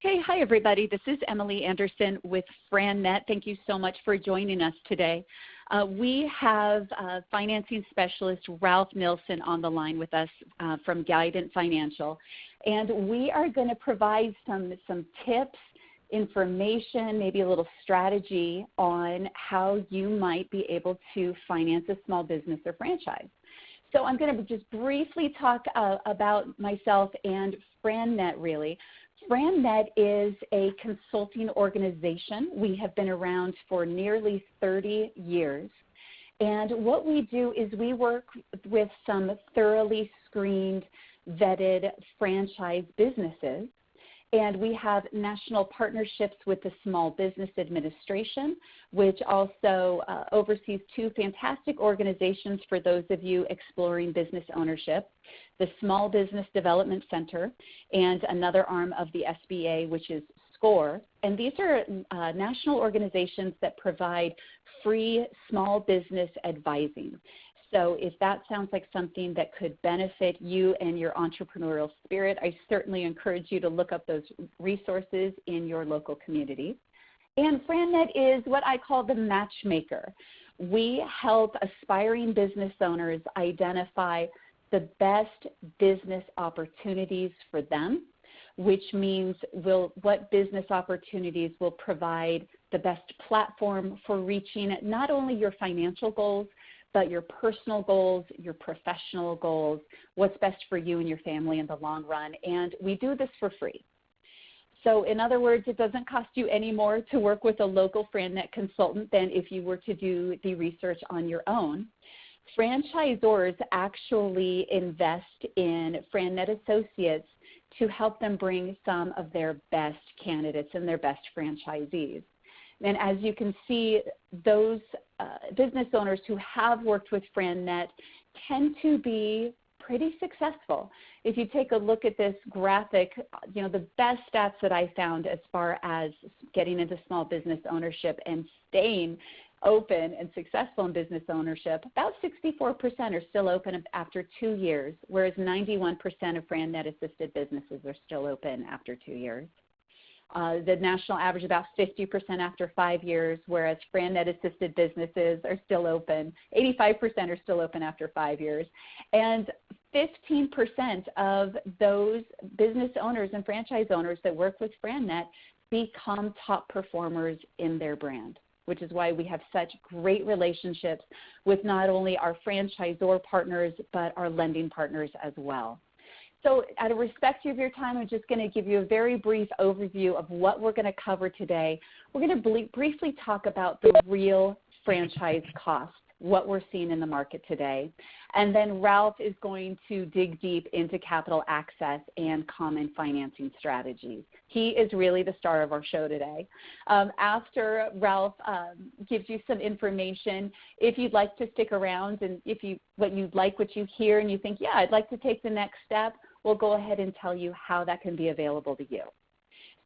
Hey, hi everybody. This is Emily Anderson with FranNet. Thank you so much for joining us today. We have financing specialist Ralph Nilsson on the line with us from Guidant Financial, and we are going to provide some tips, information, maybe a little strategy on how you might be able to finance a small business or franchise. So I'm going to just briefly talk about myself and FranNet really. FranNet is a consulting organization. We have been around for nearly 30 years. And what we do is we work with some thoroughly screened, vetted franchise businesses. And we have national partnerships with the Small Business Administration, which also oversees two fantastic organizations for those of you exploring business ownership, the Small Business Development Center and another arm of the SBA, which is SCORE. And these are national organizations that provide free small business advising. So if that sounds like something that could benefit you and your entrepreneurial spirit, I certainly encourage you to look up those resources in your local community. And FranNet is what I call the matchmaker. We help aspiring business owners identify the best business opportunities for them, which means what business opportunities will provide the best platform for reaching not only your financial goals, but your personal goals, your professional goals, what's best for you and your family in the long run. And we do this for free. So in other words, it doesn't cost you any more to work with a local FranNet consultant than if you were to do the research on your own. Franchisors actually invest in FranNet associates to help them bring some of their best candidates and their best franchisees. And as you can see, those business owners who have worked with FranNet tend to be pretty successful. If you take a look at this graphic, the best stats that I found as far as getting into small business ownership and staying open and successful in business ownership, about 64% are still open after 2 years, whereas 91% of FranNet-assisted businesses are still open after 2 years. The national average about 50% after 5 years, whereas FranNet-assisted businesses are still open. 85% are still open after 5 years. And 15% of those business owners and franchise owners that work with FranNet become top performers in their brand, which is why we have such great relationships with not only our franchisor partners, but our lending partners as well. So out of respect of your time, I'm just going to give you a very brief overview of what we're going to cover today. We're going to briefly talk about the real franchise cost, what we're seeing in the market today. And then Ralph is going to dig deep into capital access and common financing strategies. He is really the star of our show today. After Ralph gives you some information, if you'd like to stick around and if you like what you hear and you think, yeah, I'd like to take the next step, we'll go ahead and tell you how that can be available to you.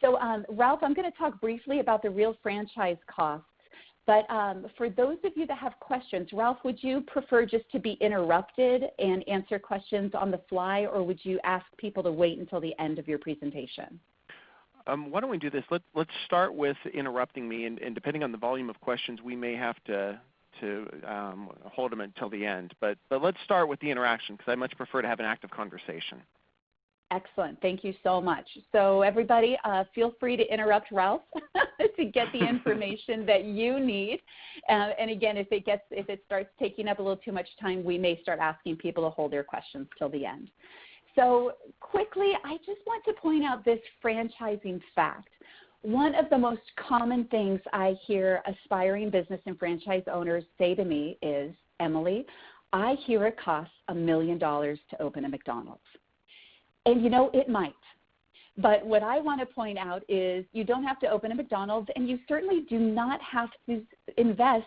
So Ralph, I'm going to talk briefly about the real franchise costs. But for those of you that have questions, Ralph, would you prefer just to be interrupted and answer questions on the fly, or would you ask people to wait until the end of your presentation? Why don't we do this? Let's start with interrupting me, and depending on the volume of questions, we may have to hold them until the end. But let's start with the interaction, because I much prefer to have an active conversation. Excellent. Thank you so much. So everybody, feel free to interrupt Ralph to get the information that you need. And again, if it starts taking up a little too much time, we may start asking people to hold their questions till the end. So quickly, I just want to point out this franchising fact. One of the most common things I hear aspiring business and franchise owners say to me is, Emily, I hear it costs $1 million to open a McDonald's. And it might. But what I want to point out is you don't have to open a McDonald's, and you certainly do not have to invest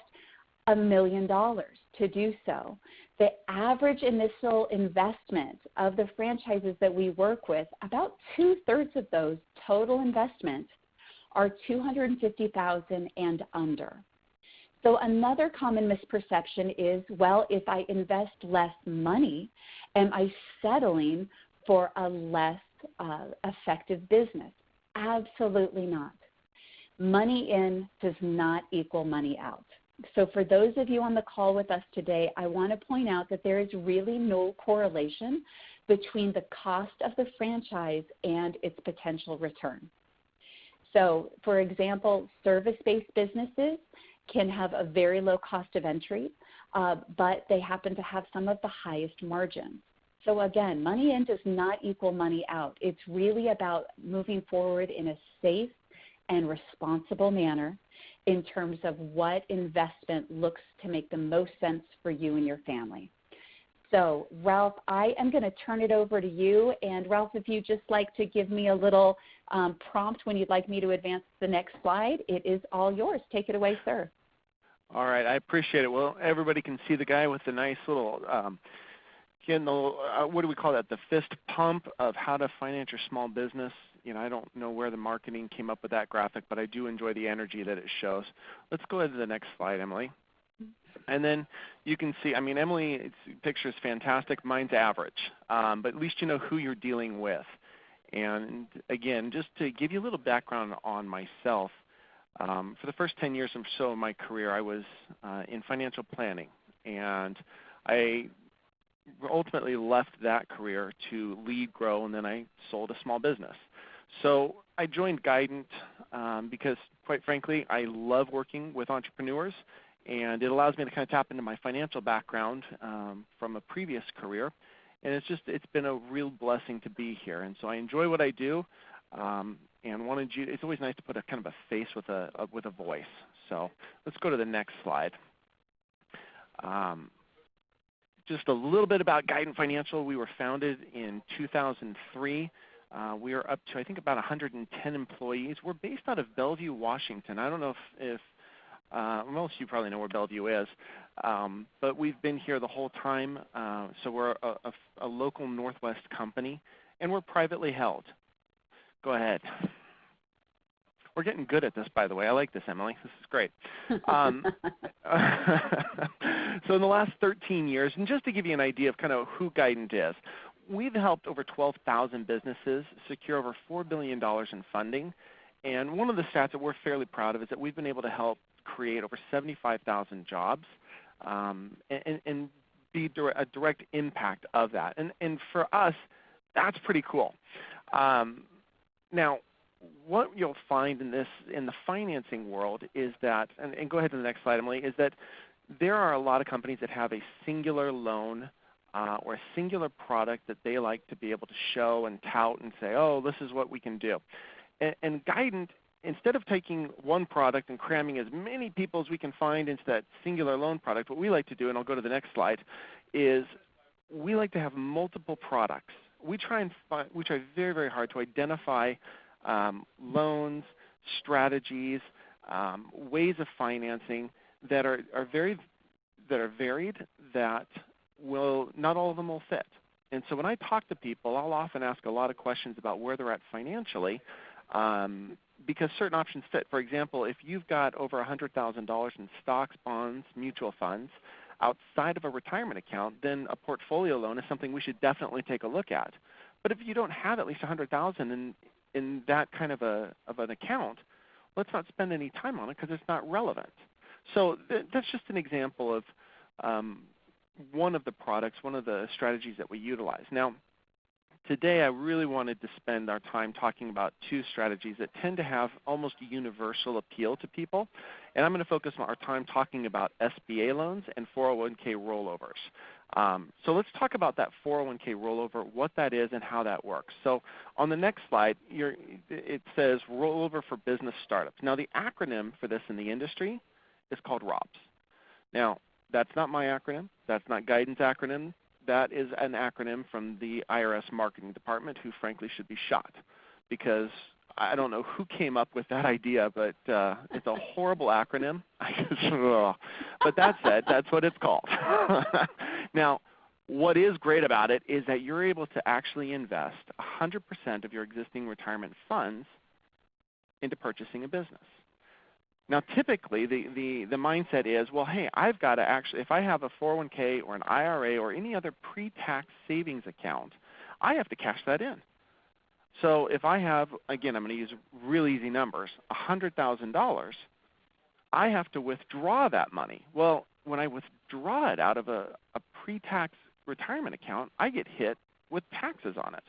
$1 million to do so. The average initial investment of the franchises that we work with, about 2/3 of those total investments are $250,000 and under. So another common misperception is, well, if I invest less money, am I settling for a less effective business? Absolutely not. Money in does not equal money out. So for those of you on the call with us today, I want to point out that there is really no correlation between the cost of the franchise and its potential return. So for example, service-based businesses can have a very low cost of entry, but they happen to have some of the highest margins. So again, money in does not equal money out. It's really about moving forward in a safe and responsible manner in terms of what investment looks to make the most sense for you and your family. So Ralph, I am going to turn it over to you. And Ralph, if you'd just like to give me a little prompt when you'd like me to advance the next slide, it is all yours. Take it away, sir. All right, I appreciate it. Well, everybody can see the guy with the nice little, what do we call that, the fist pump of how to finance your small business. I don't know where the marketing came up with that graphic, but I do enjoy the energy that it shows. Let's go ahead to the next slide, Emily. And then you can see, Emily's picture is fantastic. Mine's average, but at least you know who you're dealing with. And again, just to give you a little background on myself, for the first 10 years or so of my career, I was in financial planning, and I ultimately left that career to lead, grow, and then I sold a small business. So I joined Guidant because, quite frankly, I love working with entrepreneurs, and it allows me to kind of tap into my financial background from a previous career, and it's been a real blessing to be here. And so I enjoy what I do, and wanted you. It's always nice to put a kind of a face with a voice. So let's go to the next slide. Just a little bit about Gaiden Financial. We were founded in 2003. We are up to, I think, about 110 employees. We're based out of Bellevue, Washington. I don't know if most of you probably know where Bellevue is, but we've been here the whole time. So we're a local Northwest company, and we're privately held. Go ahead. We're getting good at this, by the way. I like this, Emily. This is great. So in the last 13 years, and just to give you an idea of kind of who Guidant is, we've helped over 12,000 businesses secure over $4 billion in funding. And one of the stats that we're fairly proud of is that we've been able to help create over 75,000 jobs and be a direct impact of that. And for us, that's pretty cool. Now, what you'll find in the financing world is that, and go ahead to the next slide, Emily, is that there are a lot of companies that have a singular loan or a singular product that they like to be able to show and tout and say, oh, this is what we can do. And Guidant, instead of taking one product and cramming as many people as we can find into that singular loan product, what we like to do, and I'll go to the next slide, is we like to have multiple products. We try very, very hard to identify loans, strategies, ways of financing that are varied, that will not all of them will fit. And so when I talk to people, I'll often ask a lot of questions about where they're at financially, because certain options fit. For example, if you've got over $100,000 in stocks, bonds, mutual funds outside of a retirement account, then a portfolio loan is something we should definitely take a look at. But if you don't have at least $100,000 in that kind of an account, let's not spend any time on it because it's not relevant. So that's just an example of one of the products, one of the strategies that we utilize. Now, today I really wanted to spend our time talking about two strategies that tend to have almost universal appeal to people. And I'm going to focus our time talking about SBA loans and 401k rollovers. So let's talk about that 401k rollover, what that is and how that works. So on the next slide, it says Rollover for Business Startups. Now the acronym for this in the industry is called ROBS. Now that's not my acronym. That's not Guidant's acronym. That is an acronym from the IRS marketing department, who frankly should be shot, because I don't know who came up with that idea, but it's a horrible acronym. But that said, that's what it's called. Now, what is great about it is that you're able to actually invest 100% of your existing retirement funds into purchasing a business. Now, typically, the mindset is, well, hey, I've got to actually, if I have a 401k or an IRA or any other pre-tax savings account, I have to cash that in. So if I have, again, I'm going to use real easy numbers, $100,000, I have to withdraw that money. Well, when I withdraw it out of a pre-tax retirement account, I get hit with taxes on it.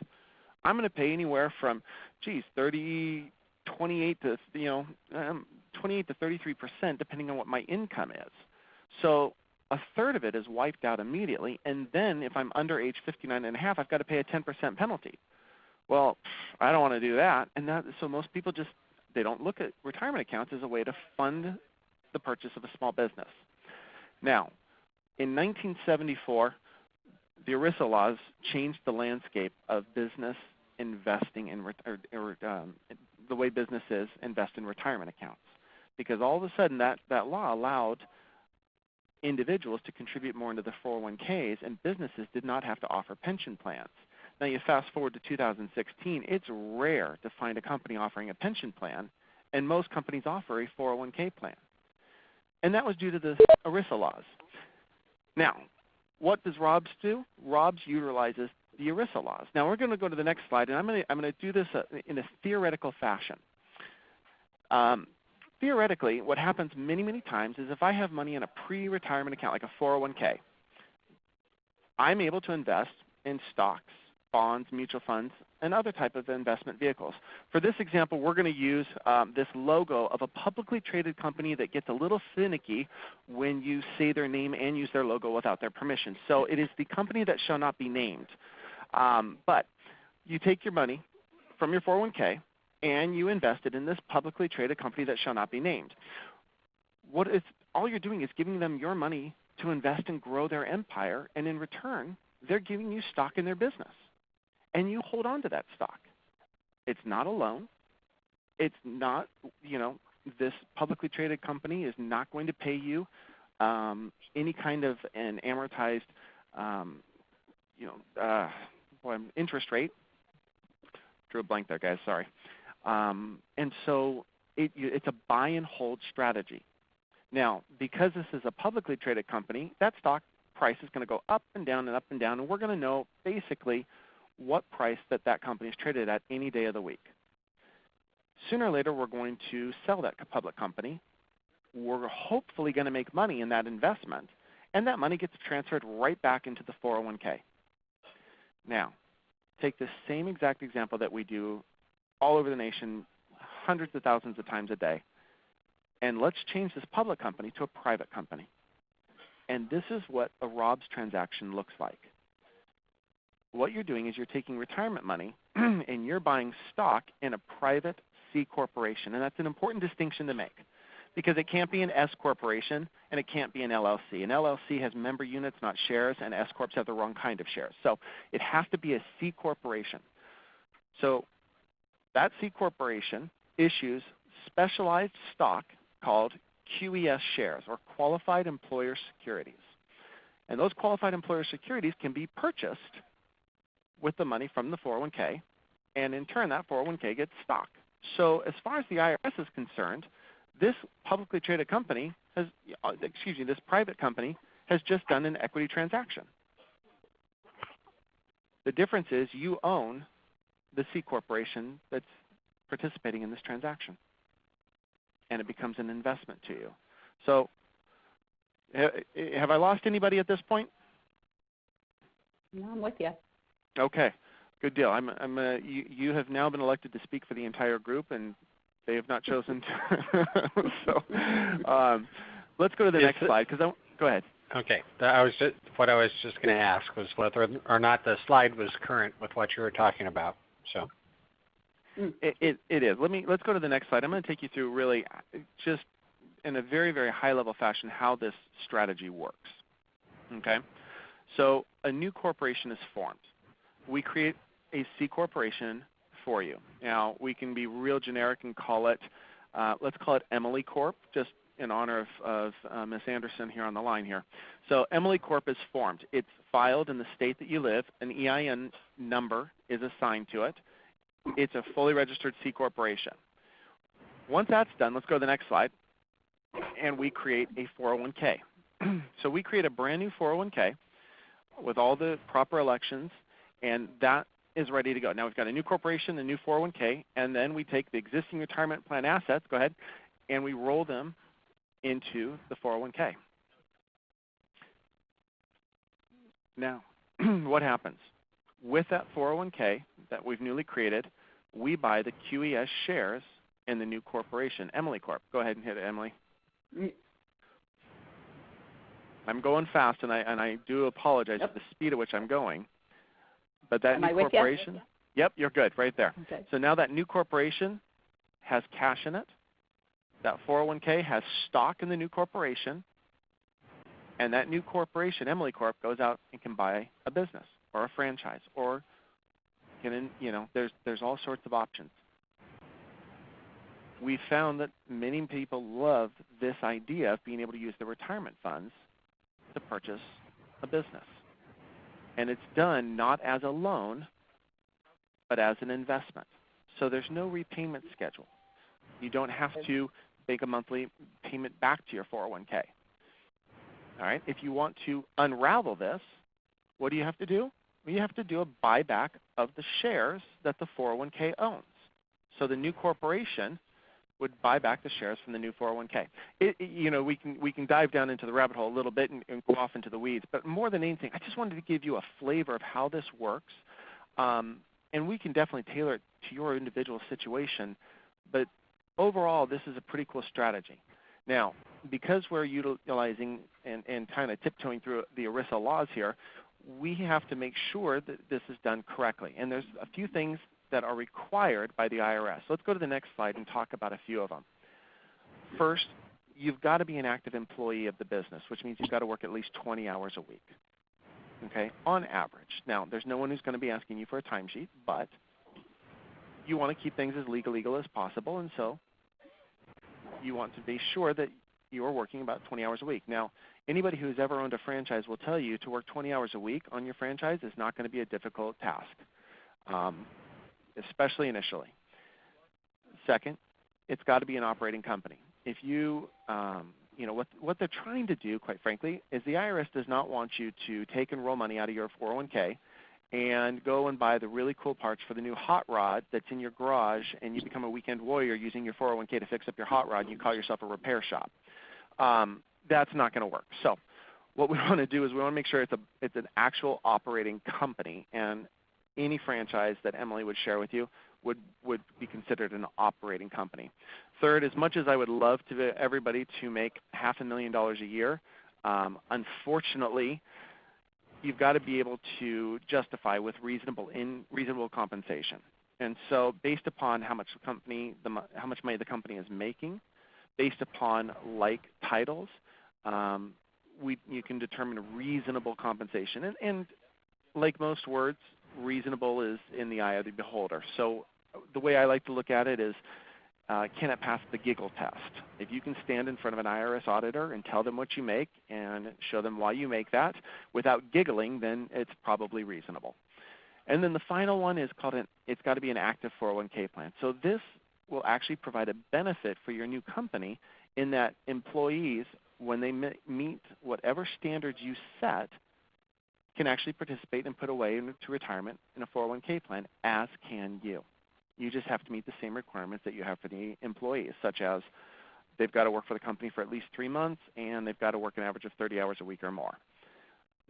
I'm going to pay anywhere from, 28 to 33%, depending on what my income is. So a third of it is wiped out immediately, and then if I'm under age 59 and a half, I've got to pay a 10% penalty. Well, I don't want to do that, and so most people they don't look at retirement accounts as a way to fund the purchase of a small business. Now, in 1974, the ERISA laws changed the landscape of business investing in the way businesses invest in retirement accounts, because all of a sudden that law allowed individuals to contribute more into the 401ks, and businesses did not have to offer pension plans. Now you fast forward to 2016, it's rare to find a company offering a pension plan, and most companies offer a 401k plan. And that was due to the ERISA laws. Now, what does ROBS do? ROBS utilizes the ERISA laws. Now we're going to go to the next slide, and I'm going to do this in a theoretical fashion. Theoretically, what happens many, many times is if I have money in a pre-retirement account like a 401k, I'm able to invest in stocks, bonds, mutual funds, and other type of investment vehicles. For this example, we're going to use this logo of a publicly traded company that gets a little finicky when you say their name and use their logo without their permission. So it is the company that shall not be named. But you take your money from your 401k and you invest it in this publicly traded company that shall not be named. All you're doing is giving them your money to invest and grow their empire, and in return, they're giving you stock in their business. And you hold on to that stock. It's not a loan. It's not, this publicly traded company is not going to pay you any kind of an amortized, interest rate. Drew a blank there, guys, sorry. And so it's a buy and hold strategy. Now, because this is a publicly traded company, that stock price is going to go up and down and up and down, and we're going to know basically what price that company is traded at any day of the week. Sooner or later, we're going to sell that public company. We're hopefully going to make money in that investment, and that money gets transferred right back into the 401k. Now, take the same exact example that we do all over the nation hundreds of thousands of times a day, and let's change this public company to a private company. And this is what a ROBS transaction looks like. What you're doing is you're taking retirement money and you're buying stock in a private C corporation. And that's an important distinction to make, because it can't be an S corporation and it can't be an LLC. An LLC has member units, not shares, and S corps have the wrong kind of shares. So it has to be a C corporation. So that C corporation issues specialized stock called QES shares, or qualified employer securities. And those qualified employer securities can be purchased with the money from the 401k, and in turn that 401k gets stock. So as far as the IRS is concerned, this publicly traded company this private company has just done an equity transaction. The difference is you own the C corporation that's participating in this transaction, and it becomes an investment to you. So have I lost anybody at this point? No, I'm with you. Okay, good deal. You have now been elected to speak for the entire group, and they have not chosen to. So let's go to the next slide. Go ahead. Okay. What I was just going to ask was whether or not the slide was current with what you were talking about. So it is. Let's go to the next slide. I'm going to take you through really just in a very, very high-level fashion how this strategy works. Okay. So a new corporation is formed. We create a C corporation for you. Now, we can be real generic and call it, let's call it Emily Corp, just in honor of Ms. Anderson here on the line here. So Emily Corp is formed. It's filed in the state that you live. An EIN number is assigned to it. It's a fully registered C corporation. Once that's done, let's go to the next slide, and we create a 401k. So we create a brand new 401k with all the proper elections, and that is ready to go. Now we've got a new corporation, a new 401k, and then we take the existing retirement plan assets, go ahead, and we roll them into the 401k. Now, what happens? With that 401k that we've newly created, we buy the QES shares in the new corporation, Emily Corp. Go ahead and hit it, Emily. I'm going fast, and I do apologize for the speed at which I'm going. But that new corporation, yep, you're good right there. Okay. So now that new corporation has cash in it. That 401k has stock in the new corporation. And that new corporation, Emily Corp, goes out and can buy a business or a franchise or there's all sorts of options. We found that many people love this idea of being able to use the retirement funds to purchase a business. And it's done not as a loan, but as an investment. So there's no repayment schedule. You don't have to make a monthly payment back to your 401k. All right. If you want to unravel this, what do you have to do? Well, you have to do a buyback of the shares that the 401k owns. So the new corporation would buy back the shares from the new 401k. We can dive down into the rabbit hole a little bit and go off into the weeds, but more than anything, I just wanted to give you a flavor of how this works, and we can definitely tailor it to your individual situation, but overall, this is a pretty cool strategy. Now, because we're utilizing and kind of tiptoeing through the ERISA laws here, we have to make sure that this is done correctly, and there's a few things that are required by the IRS. Let's go to the next slide and talk about a few of them. First, you've got to be an active employee of the business, which means you've got to work at least 20 hours a week, okay, on average. Now, there's no one who's going to be asking you for a timesheet, but you want to keep things as legal as possible, and so you want to be sure that you are working about 20 hours a week. Now, anybody who's ever owned a franchise will tell you to work 20 hours a week on your franchise is not going to be a difficult task. Especially initially. Second, it's got to be an operating company. If you, what they're trying to do, quite frankly, is the IRS does not want you to take and roll money out of your 401k and go and buy the really cool parts for the new hot rod that's in your garage, and you become a weekend warrior using your 401k to fix up your hot rod, and you call yourself a repair shop. That's not going to work. So what we want to do is we want to make sure it's an actual operating company, and any franchise that Emily would share with you would be considered an operating company. Third, as much as I would love to everybody to make $500,000 a year, unfortunately, you've got to be able to justify with reasonable compensation. And so, based upon how much money the company is making, based upon like titles, you can determine reasonable compensation. And like most words, reasonable is in the eye of the beholder. So the way I like to look at it is, can it pass the giggle test? If you can stand in front of an IRS auditor and tell them what you make and show them why you make that without giggling, then it's probably reasonable. And then the final one is it's got to be an active 401k plan. So this will actually provide a benefit for your new company in that employees, when they meet whatever standards you set, can actually participate and put away into retirement in a 401k plan, as can you. You just have to meet the same requirements that you have for the employees, such as they've got to work for the company for at least 3 months, and they've got to work an average of 30 hours a week or more.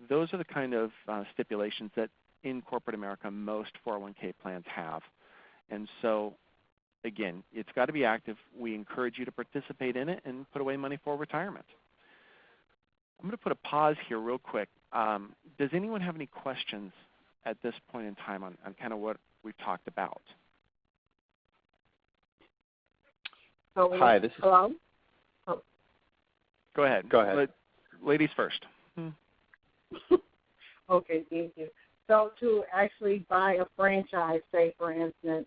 Those are the kind of stipulations that in corporate America most 401k plans have. And so, again, it's got to be active. We encourage you to participate in it and put away money for retirement. I'm going to put a pause here real quick. Does anyone have any questions at this point in time on kind of what we've talked about? Hi, this is... Hello? Oh. Go ahead. Ladies first. Okay, thank you. So to actually buy a franchise, say for instance,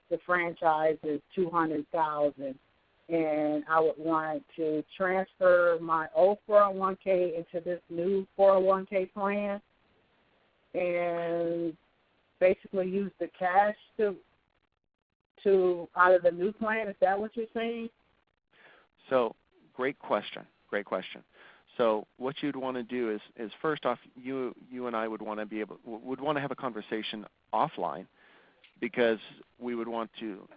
the franchise is $200,000, and I would want to transfer my old 401k into this new 401k plan, and basically use the cash to out of the new plan. Is that what you're saying? So, great question. So, what you'd want to do is first off, you and I would want to have a conversation offline because we would want to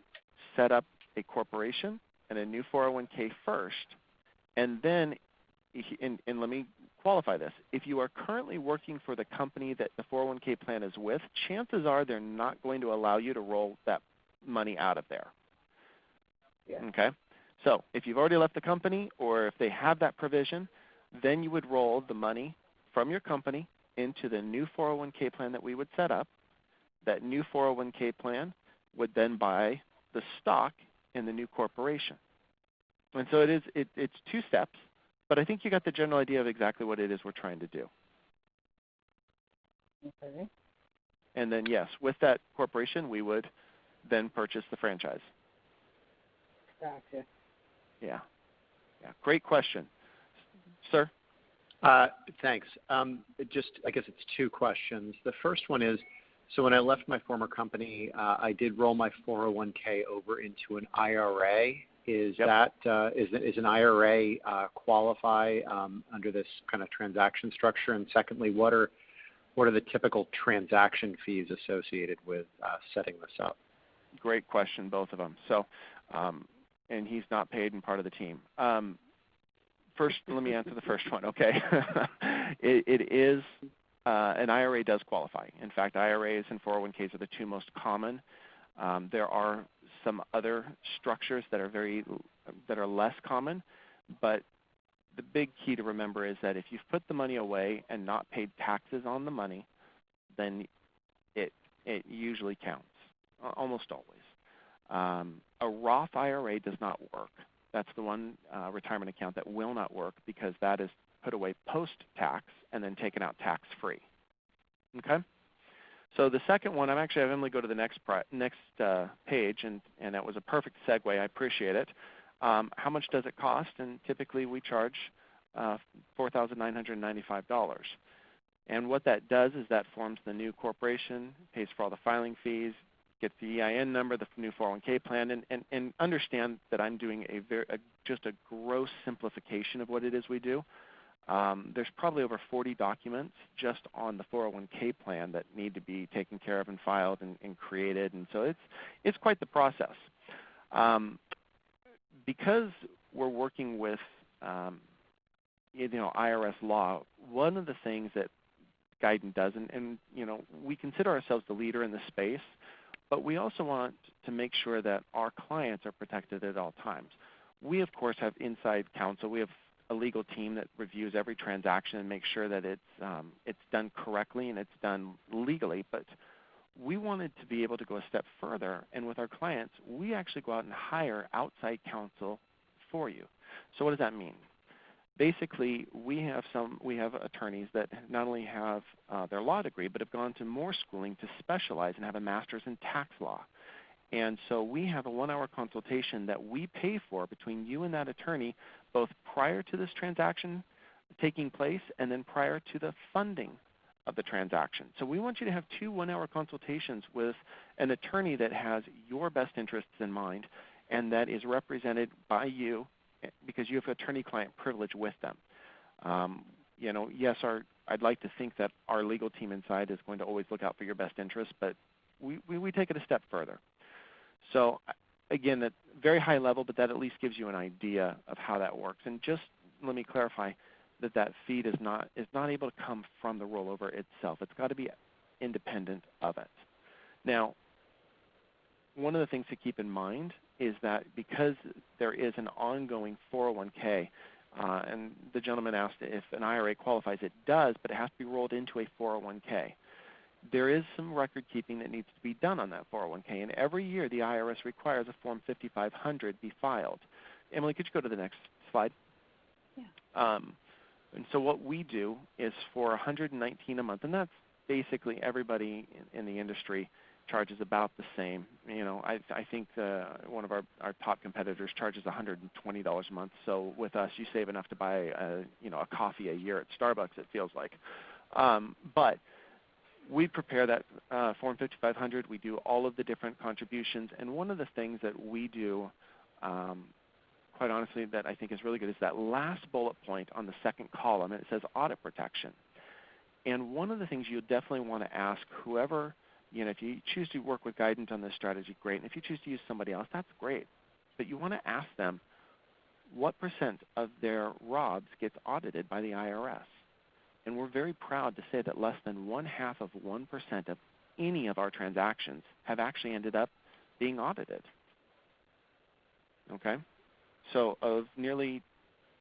set up a corporation and a new 401k first, and then, and let me qualify this. If you are currently working for the company that the 401k plan is with, chances are they're not going to allow you to roll that money out of there. Yeah. Okay? So if you've already left the company, or if they have that provision, then you would roll the money from your company into the new 401k plan that we would set up. That new 401k plan would then buy the stock in the new corporation. And so it's 2 steps, but I think you got the general idea of exactly what it is we're trying to do. Okay. And then, yes, with that corporation, we would then purchase the franchise. Gotcha. Yeah. Great question. Sir? Thanks. Just, I guess it's 2 questions. The first one is, so when I left my former company, I did roll my 401k over into an IRA. Is that is an IRA qualify under this kind of transaction structure? And secondly, what are the typical transaction fees associated with setting this up? Great question, both of them. So, and he's not paid and part of the team. First, let me answer the first one, okay? It is, an IRA does qualify. In fact, IRAs and 401ks are the 2 most common. There are some other structures that are less common, but the big key to remember is that if you've put the money away and not paid taxes on the money, then it usually counts, almost always. A Roth IRA does not work. That's the one retirement account that will not work because that is put away post-tax and then taken out tax-free. Okay? So the second one, I'm actually having Emily go to the next page, and that was a perfect segue. I appreciate it. How much does it cost? And typically we charge $4,995. And what that does is that forms the new corporation, pays for all the filing fees, gets the EIN number, the new 401k plan, and understand that I'm doing just a gross simplification of what it is we do. There's probably over 40 documents just on the 401k plan that need to be taken care of and filed and created, and so it's quite the process. Because we're working with IRS law, one of the things that Gaiden does, and we consider ourselves the leader in this space, but we also want to make sure that our clients are protected at all times. We, of course, have inside counsel. We have a legal team that reviews every transaction and makes sure that it's done correctly and it's done legally. But we wanted to be able to go a step further, and with our clients, we actually go out and hire outside counsel for you. So what does that mean? Basically, we have attorneys that not only have their law degree, but have gone to more schooling to specialize and have a master's in tax law. And so we have a 1-hour consultation that we pay for between you and that attorney, both prior to this transaction taking place and then prior to the funding of the transaction. So we want you to have 2 1-hour consultations with an attorney that has your best interests in mind and that is represented by you because you have attorney-client privilege with them. Yes, I'd like to think that our legal team inside is going to always look out for your best interests, but we take it a step further. So again, that's very high level, but that at least gives you an idea of how that works. And just let me clarify that fee is not able to come from the rollover itself. It's got to be independent of it. Now, one of the things to keep in mind is that because there is an ongoing 401k, and the gentleman asked if an IRA qualifies, it does, but it has to be rolled into a 401k. There is some record keeping that needs to be done on that 401k, and every year the IRS requires a Form 5500 be filed. Emily, could you go to the next slide? Yeah. And so what we do is for $119 a month, and that's basically everybody in the industry charges about the same. I think one of our top competitors charges $120 a month. So with us, you save enough to buy a coffee a year at Starbucks, it feels like. But we prepare that Form 5500. We do all of the different contributions. And one of the things that we do, quite honestly, that I think is really good is that last bullet point on the second column. And it says audit protection. And one of the things you definitely want to ask whoever If you choose to work with Guidant on this strategy, great. And if you choose to use somebody else, that's great. But you want to ask them what percent of their ROBs gets audited by the IRS. And we're very proud to say that less than 0.5% of any of our transactions have actually ended up being audited. Okay? So of nearly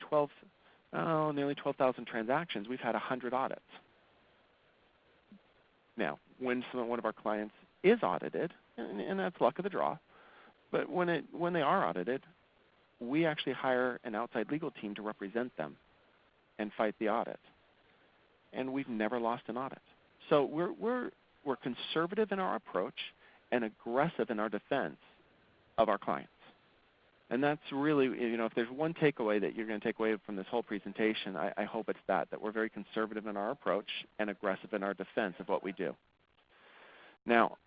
12,000 transactions, we've had 100 audits. Now, when one of our clients is audited, and that's luck of the draw, but when they are audited, we actually hire an outside legal team to represent them and fight the audit. And we've never lost an audit. So we're conservative in our approach and aggressive in our defense of our clients. And that's really, if there's one takeaway that you're going to take away from this whole presentation, I hope it's that we're very conservative in our approach and aggressive in our defense of what we do. Now,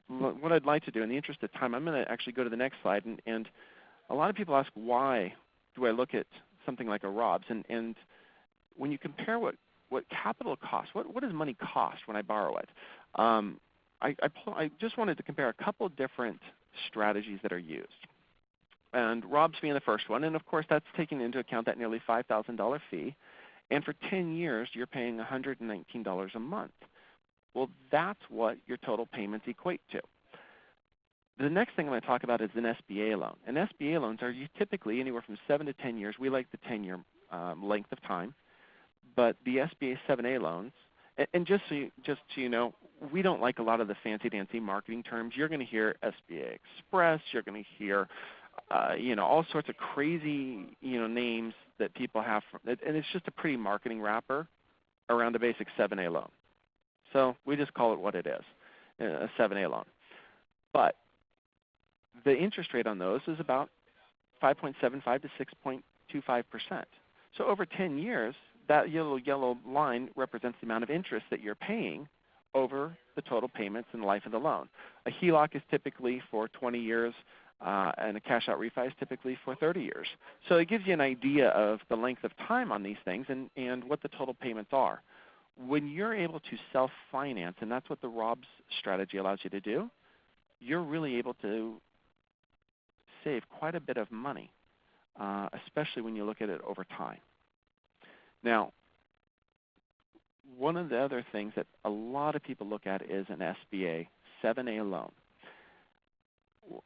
what I'd like to do, in the interest of time, I'm going to actually go to the next slide. And a lot of people ask, why do I look at something like a ROBS? And when you compare what capital costs, what does money cost when I borrow it? I just wanted to compare a couple different strategies that are used. And ROBS being the first one, and of course that's taking into account that nearly $5,000 fee. And for 10 years, you're paying $119 a month. Well, that's what your total payments equate to. The next thing I'm going to talk about is an SBA loan. And SBA loans are typically anywhere from 7 to 10 years. We like the 10-year length of time. But the SBA 7A loans, and just so you know, we don't like a lot of the fancy-dancy marketing terms. You're going to hear SBA Express. You're going to hear, all sorts of crazy, names that people have. And it's just a pretty marketing wrapper around a basic 7A loan. So we just call it what it is, a 7A loan. But the interest rate on those is about 5.75 to 6.25%. So over 10 years, that yellow line represents the amount of interest that you're paying over the total payments and the life of the loan. A HELOC is typically for 20 years, and a cash-out refi is typically for 30 years. So it gives you an idea of the length of time on these things and what the total payments are. When you're able to self-finance, and that's what the ROBS strategy allows you to do, you're really able to save quite a bit of money, especially when you look at it over time. Now, one of the other things that a lot of people look at is an SBA 7A loan.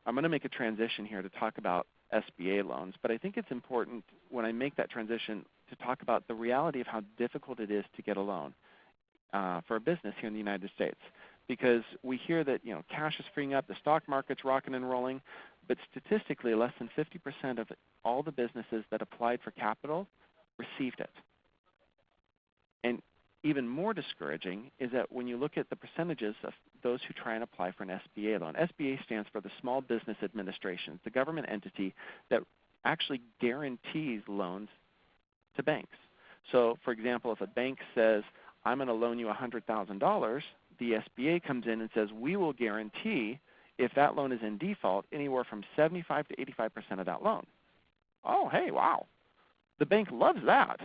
I'm going to make a transition here to talk about SBA loans, but I think it's important when I make that transition to talk about the reality of how difficult it is to get a loan for a business here in the United States. Because we hear that cash is freeing up, the stock market's rocking and rolling, but statistically less than 50% of all the businesses that applied for capital received it. And even more discouraging is that when you look at the percentages of those who try and apply for an SBA loan. SBA stands for the Small Business Administration. It's a government entity that actually guarantees loans to banks. So, for example, if a bank says, I'm going to loan you $100,000, the SBA comes in and says, we will guarantee, if that loan is in default, anywhere from 75 to 85% of that loan. Oh, hey, wow. The bank loves that.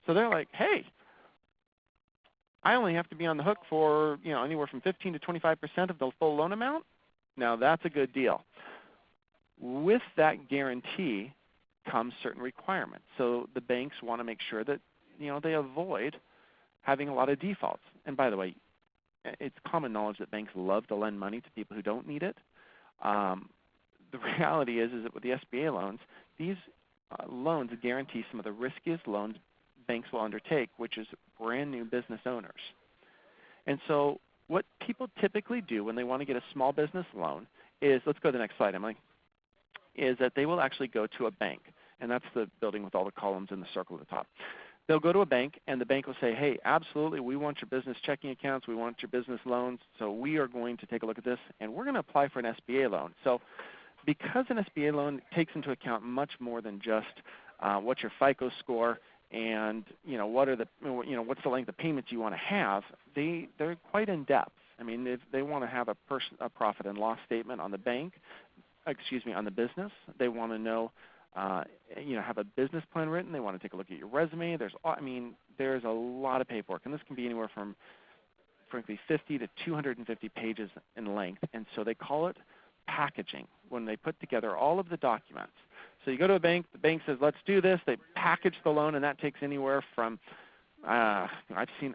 So they're like, hey, I only have to be on the hook for anywhere from 15 to 25% of the full loan amount. Now that's a good deal. With that guarantee comes certain requirements. So the banks want to make sure that they avoid having a lot of defaults. And by the way, it's common knowledge that banks love to lend money to people who don't need it. The reality is that with the SBA loans, these loans guarantee some of the riskiest loans banks will undertake, which is brand new business owners. And so what people typically do when they want to get a small business loan is, let's go to the next slide, Emily, is that they will actually go to a bank. And that's the building with all the columns in the circle at the top. They'll go to a bank, and the bank will say, hey, absolutely, we want your business checking accounts, we want your business loans, so we are going to take a look at this, and we're going to apply for an SBA loan. So because an SBA loan takes into account much more than just what's your FICO score and what's the length of payments you want to have, they're quite in depth. I mean, they want to have a profit and loss statement on the on the business. They want to know, have a business plan written. They want to take a look at your resume. There's a lot of paperwork, and this can be anywhere from frankly 50 to 250 pages in length, and so they call it packaging when they put together all of the documents. So you go to a bank, the bank says, let's do this. They package the loan, and that takes anywhere from, I've seen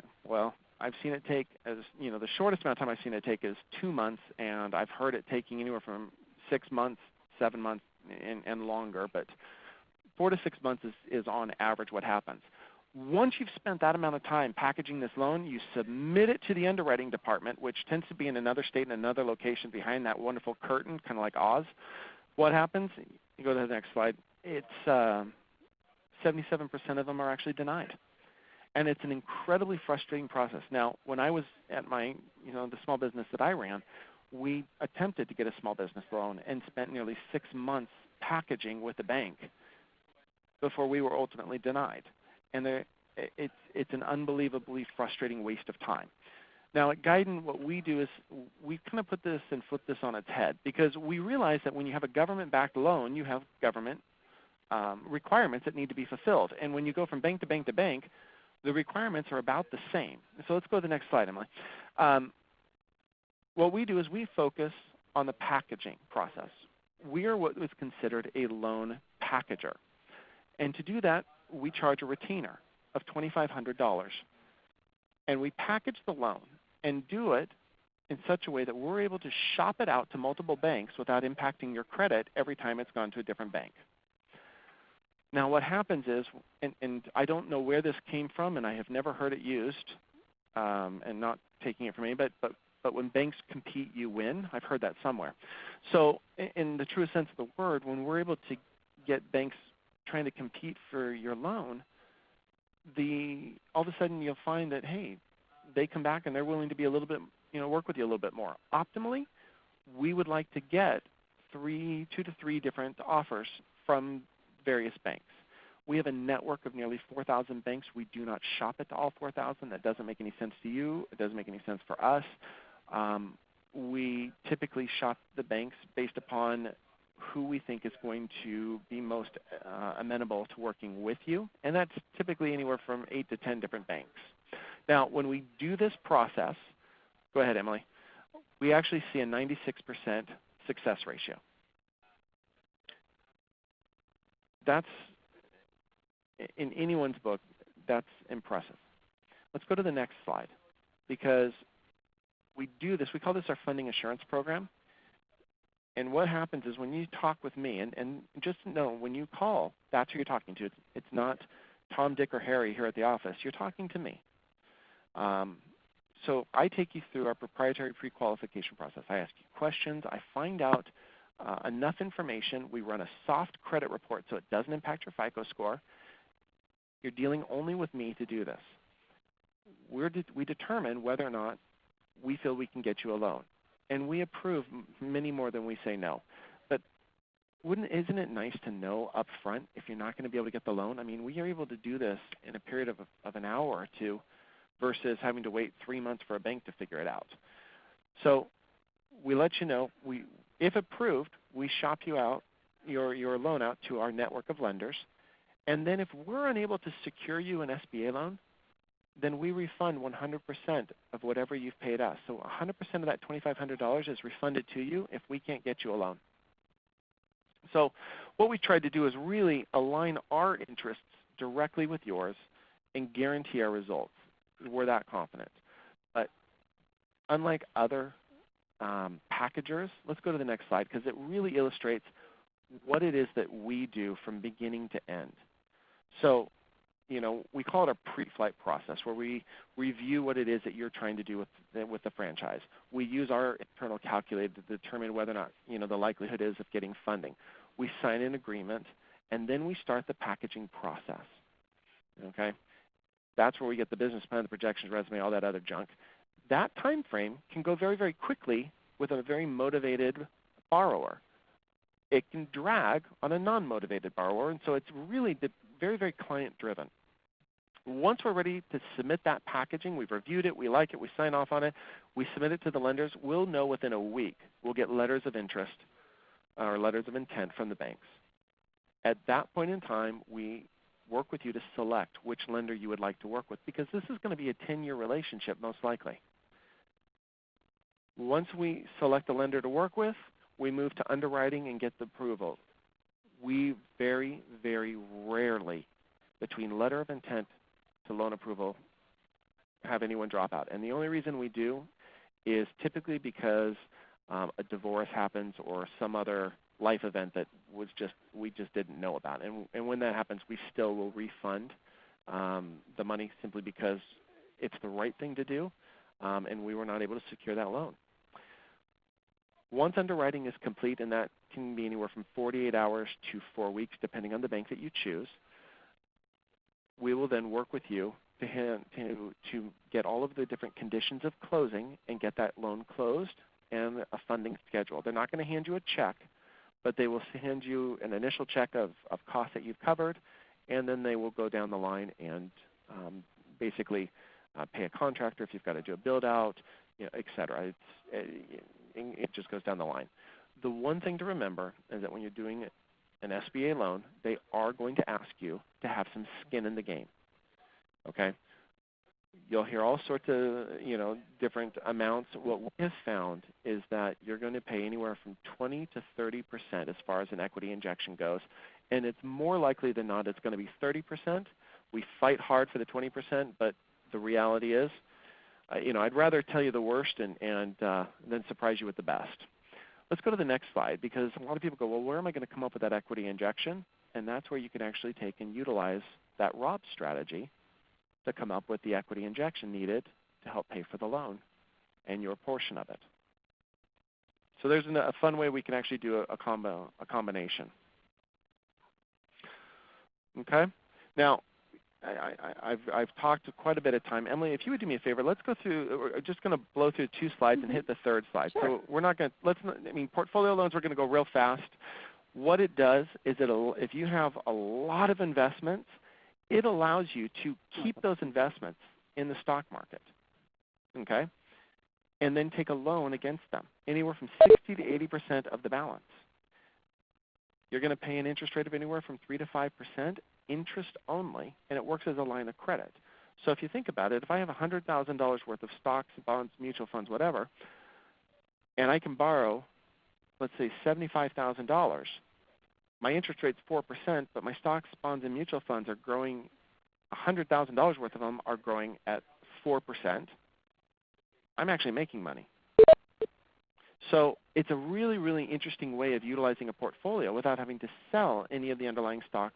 it take, as the shortest amount of time I've seen it take is 2 months, and I've heard it taking anywhere from 6 months, 7 months, and longer. But 4 to 6 months is on average what happens. Once you've spent that amount of time packaging this loan, you submit it to the underwriting department, which tends to be in another state in another location behind that wonderful curtain, kind of like Oz. What happens? You go to the next slide. It's 77% of them are actually denied. And it's an incredibly frustrating process. Now, when I was at my, the small business that I ran, we attempted to get a small business loan and spent nearly 6 months packaging with the bank before we were ultimately denied. And it's an unbelievably frustrating waste of time. Now at Gaiden, what we do is we kind of put this and flip this on its head, because we realize that when you have a government-backed loan, you have government requirements that need to be fulfilled. And when you go from bank to bank to bank, the requirements are about the same. So let's go to the next slide, Emily. What we do is we focus on the packaging process. We are what is considered a loan packager. And to do that, we charge a retainer of $2,500. And we package the loan and do it in such a way that we're able to shop it out to multiple banks without impacting your credit every time it's gone to a different bank. Now what happens is, and I don't know where this came from, and I have never heard it used, and not taking it from me, but when banks compete, you win. I've heard that somewhere. So in the truest sense of the word, when we're able to get banks trying to compete for your loan, all of a sudden you'll find that, hey, they come back and they're willing to be a little bit, work with you a little bit more. Optimally, we would like to get 2 to 3 different offers from various banks. We have a network of nearly 4,000 banks. We do not shop it to all 4,000. That doesn't make any sense to you. It doesn't make any sense for us. We typically shop the banks based upon who we think is going to be most amenable to working with you, and that's typically anywhere from 8 to 10 different banks. Now, when we do this process, go ahead, Emily, we actually see a 96% success ratio. That's, in anyone's book, that's impressive. Let's go to the next slide, because we do this, we call this our funding assurance program. And what happens is when you talk with me, and just know when you call, that's who you're talking to. It's not Tom, Dick, or Harry here at the office. You're talking to me. So I take you through our proprietary pre-qualification process. I ask you questions. I find out enough information. We run a soft credit report so it doesn't impact your FICO score. You're dealing only with me to do this. We determine whether or not we feel we can get you a loan. And we approve many more than we say no. But isn't it nice to know up front if you're not going to be able to get the loan? I mean, we are able to do this in a period of an hour or two versus having to wait 3 months for a bank to figure it out. So we let you know, if approved, we shop you out, your loan out to our network of lenders. And then if we're unable to secure you an SBA loan, then we refund 100% of whatever you've paid us. So 100% of that $2,500 is refunded to you if we can't get you a loan. So what we tried to do is really align our interests directly with yours and guarantee our results. We're that confident. But unlike other packagers, let's go to the next slide, because it really illustrates what it is that we do from beginning to end. So we call it a pre-flight process, where we review what it is that you're trying to do with the franchise. We use our internal calculator to determine whether or not the likelihood is of getting funding. We sign an agreement, and then we start the packaging process. Okay, that's where we get the business plan, the projections, resume, all that other junk. That time frame can go very, very quickly with a very motivated borrower. It can drag on a non-motivated borrower, and so it's really very, very client-driven. Once we're ready to submit that packaging, we've reviewed it, we like it, we sign off on it, we submit it to the lenders, we'll know within a week. We'll get letters of interest or letters of intent from the banks. At that point in time, we work with you to select which lender you would like to work with, because this is going to be a 10-year relationship most likely. Once we select a lender to work with, we move to underwriting and get the approval. We very, very rarely, between letter of intent to loan approval, have anyone drop out. And the only reason we do is typically because a divorce happens or some other life event that we just didn't know about. And when that happens, we still will refund the money simply because it's the right thing to do, and we were not able to secure that loan. Once underwriting is complete, and that can be anywhere from 48 hours to 4 weeks, depending on the bank that you choose, we will then work with you to get all of the different conditions of closing and get that loan closed and a funding schedule. They're not going to hand you a check, but they will hand you an initial check of costs that you've covered, and then they will go down the line and basically pay a contractor if you've got to do a build out, et cetera. It just goes down the line. The one thing to remember is that when you're doing an SBA loan, they are going to ask you to have some skin in the game. Okay? You'll hear all sorts of different amounts. What we have found is that you're going to pay anywhere from 20 to 30% as far as an equity injection goes, and it's more likely than not it's going to be 30%. We fight hard for the 20%, but the reality is, I'd rather tell you the worst and then surprise you with the best. Let's go to the next slide, because a lot of people go, well, where am I going to come up with that equity injection? And that's where you can actually take and utilize that ROB strategy to come up with the equity injection needed to help pay for the loan and your portion of it. So there's a fun way we can actually do a combination. Okay? Now, I've talked quite a bit of time. Emily, if you would do me a favor, let's go through. We're just going to blow through 2 slides and hit the 3rd slide. Sure. So we're not going to. Portfolio loans, we're going to go real fast. What it does is if you have a lot of investments, it allows you to keep those investments in the stock market. Okay, and then take a loan against them, anywhere from 60 to 80% of the balance. You're going to pay an interest rate of anywhere from 3 to 5%. Interest only, and it works as a line of credit. So if you think about it, if I have $100,000 worth of stocks, bonds, mutual funds, whatever, and I can borrow, let's say $75,000, my interest rate's 4%, but my stocks, bonds, and mutual funds are growing, $100,000 worth of them are growing at 4%, I'm actually making money. So it's a really, really interesting way of utilizing a portfolio without having to sell any of the underlying stocks,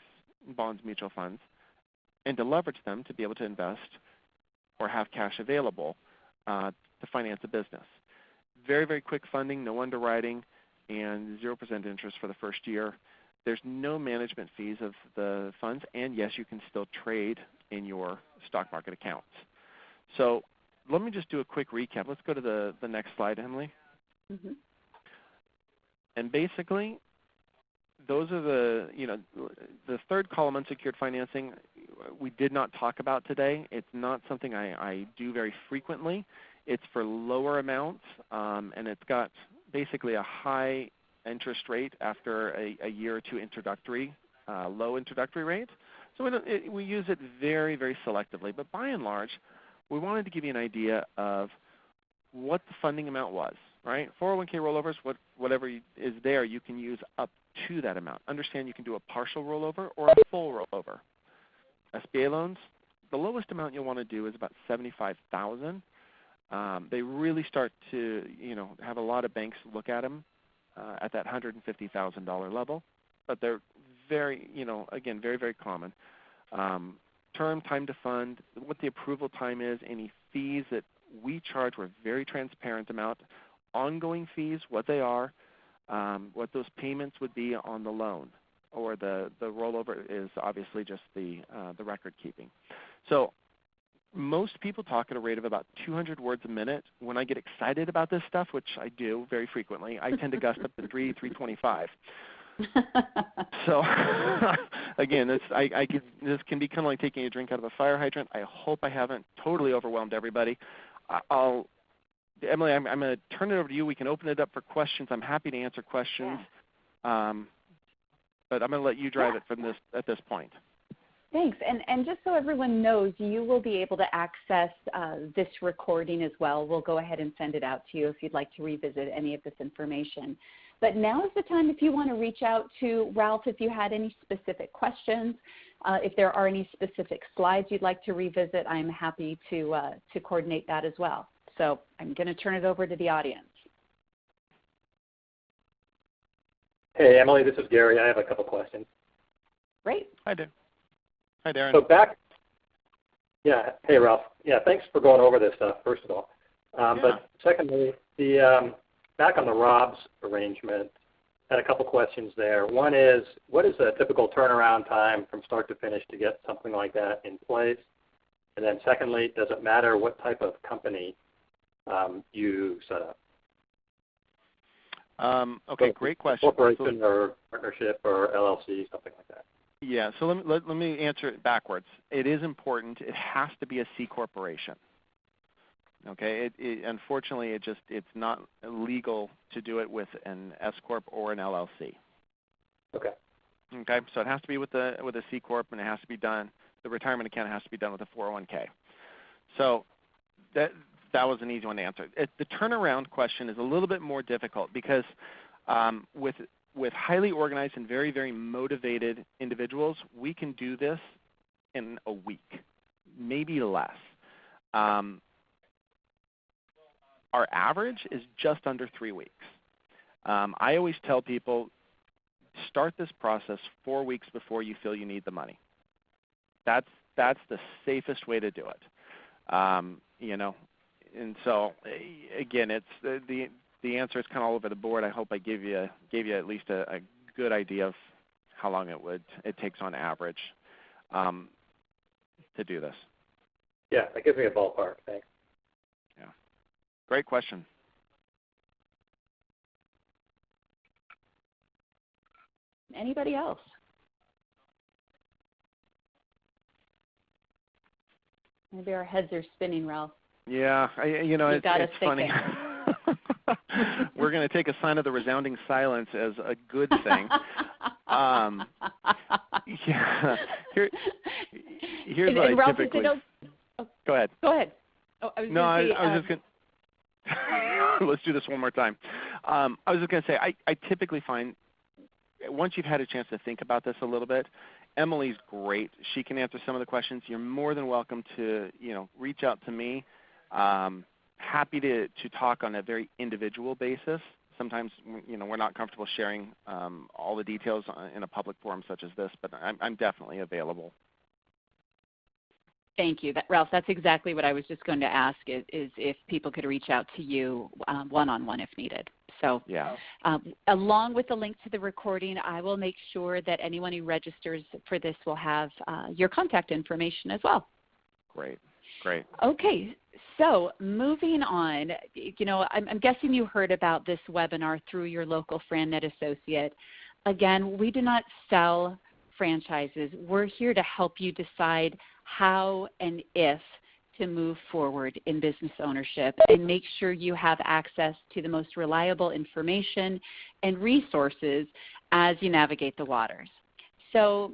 bonds, mutual funds, and to leverage them to be able to invest or have cash available to finance a business. Very, very quick funding, no underwriting, and 0% interest for the first year. There's no management fees of the funds, and yes, you can still trade in your stock market accounts. So let me just do a quick recap. Let's go to the next slide, Emily. Mm-hmm. And basically, those are the 3rd column, unsecured financing, we did not talk about today. It's not something I do very frequently. It's for lower amounts, and it's got basically a high interest rate after a year or 2 introductory, low introductory rate. So we use it very, very selectively. But by and large, we wanted to give you an idea of what the funding amount was, right? 401k rollovers, whatever is there, you can use up to that amount. Understand you can do a partial rollover or a full rollover. SBA loans, the lowest amount you'll want to do is about $75,000. They really start to, have a lot of banks look at them at that $150,000 level, but they're very, again, very, very common. Term, time to fund, what the approval time is, any fees that we charge, we're very transparent about. Ongoing fees, what they are, what those payments would be on the loan, or the rollover is obviously just the record keeping. So most people talk at a rate of about 200 words a minute. When I get excited about this stuff, which I do very frequently, I tend to gust up to 325. So again, this can be kind of like taking a drink out of a fire hydrant. I hope I haven't totally overwhelmed everybody. Emily, I'm going to turn it over to you. We can open it up for questions. I'm happy to answer questions, but I'm going to let you drive it from at this point. Thanks. And just so everyone knows, you will be able to access this recording as well. We'll go ahead and send it out to you if you'd like to revisit any of this information. But now is the time if you want to reach out to Ralph if you had any specific questions. If there are any specific slides you'd like to revisit, I'm happy to coordinate that as well. So I'm going to turn it over to the audience. Hey, Emily, this is Gary. I have a couple questions. Great. Hi, Darren. So hey, Ralph. Yeah, thanks for going over this stuff, first of all. But secondly, back on the ROBS arrangement, I had a couple questions there. One is, what is a typical turnaround time from start to finish to get something like that in place? And then secondly, does it matter what type of company you set up? Okay, great question. Corporation or partnership or LLC, something like that. Yeah, so let me answer it backwards. It is important. It has to be a C corporation. Okay, unfortunately, it's not legal to do it with an S corp or an LLC. Okay. Okay, so it has to be with a C corp, and it has to be done. The retirement account has to be done with a 401k. So that was an easy one to answer. The turnaround question is a little bit more difficult because with highly organized and very, very motivated individuals, we can do this in a week, maybe less. Our average is just under 3 weeks. I always tell people, start this process 4 weeks before you feel you need the money. That's the safest way to do it. And so again, it's the answer is kind of all over the board. I hope I gave you at least a good idea of how long it takes on average to do this. Yeah, that gives me a ballpark. Thanks. Yeah, great question. Anybody else? Maybe our heads are spinning, Ralph. Yeah, it's funny. We're going to take a sign of the resounding silence as a good thing. Yeah. Here's what I Ralph, typically. Go ahead. Go ahead. Oh, I was just going to. Let's do this one more time. I was just going to say, I typically find once you've had a chance to think about this a little bit, Emily's great. She can answer some of the questions. You're more than welcome to reach out to me. Happy to talk on a very individual basis. Sometimes we're not comfortable sharing all the details in a public forum such as this, but I'm definitely available. Thank you, Ralph. That's exactly what I was just going to ask is if people could reach out to you one-on-one if needed. So yeah. Along with the link to the recording, I will make sure that anyone who registers for this will have your contact information as well. Great. Okay, so moving on, I'm guessing you heard about this webinar through your local FranNet associate. Again, we do not sell franchises. We're here to help you decide how and if to move forward in business ownership and make sure you have access to the most reliable information and resources as you navigate the waters. So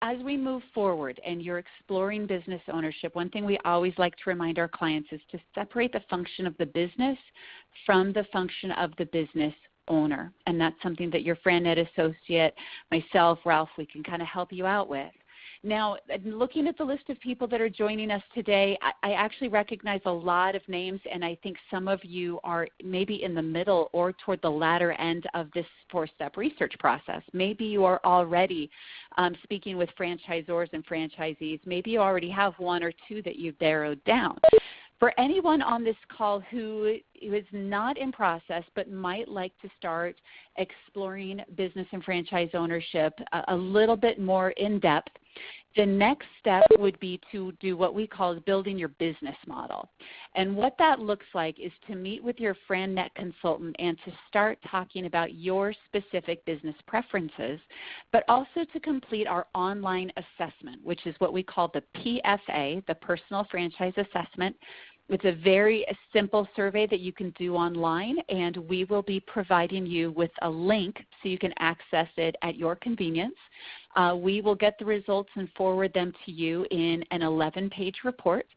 as we move forward and you're exploring business ownership, one thing we always like to remind our clients is to separate the function of the business from the function of the business owner. And that's something that your FranNet associate, myself, Ralph, we can kind of help you out with. Now, looking at the list of people that are joining us today, I actually recognize a lot of names, and I think some of you are maybe in the middle or toward the latter end of this 4-step research process. Maybe you are already speaking with franchisors and franchisees. Maybe you already have one or two that you've narrowed down. For anyone on this call who is not in process but might like to start exploring business and franchise ownership a little bit more in depth, the next step would be to do what we call building your business model. And what that looks like is to meet with your FranNet consultant and to start talking about your specific business preferences, but also to complete our online assessment, which is what we call the PFA, the Personal Franchise Assessment. It's a very simple survey that you can do online, and we will be providing you with a link so you can access it at your convenience. We will get the results and forward them to you in an 11-page report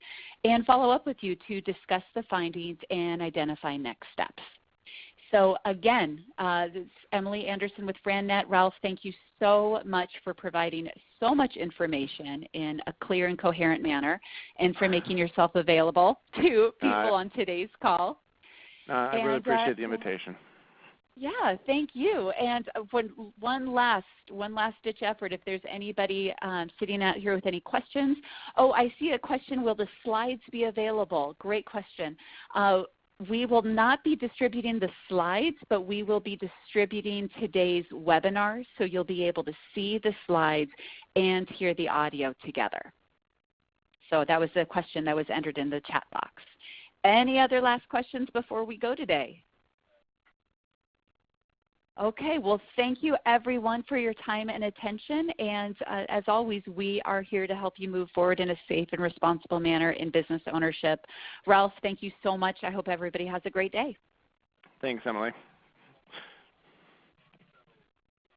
and follow up with you to discuss the findings and identify next steps. So again, this is Emily Anderson with FranNet. Ralph, thank you so much for providing so much information in a clear and coherent manner and for making yourself available to people on today's call. I really appreciate the invitation. Yeah, thank you. And one last ditch effort, if there's anybody sitting out here with any questions. Oh, I see a question. Will the slides be available? Great question. We will not be distributing the slides, but we will be distributing today's webinar, so you'll be able to see the slides and hear the audio together. So that was the question that was entered in the chat box. Any other last questions before we go today? Okay, well, thank you everyone for your time and attention, and as always, we are here to help you move forward in a safe and responsible manner in business ownership. Ralph, thank you so much. I hope everybody has a great day. Thanks, Emily.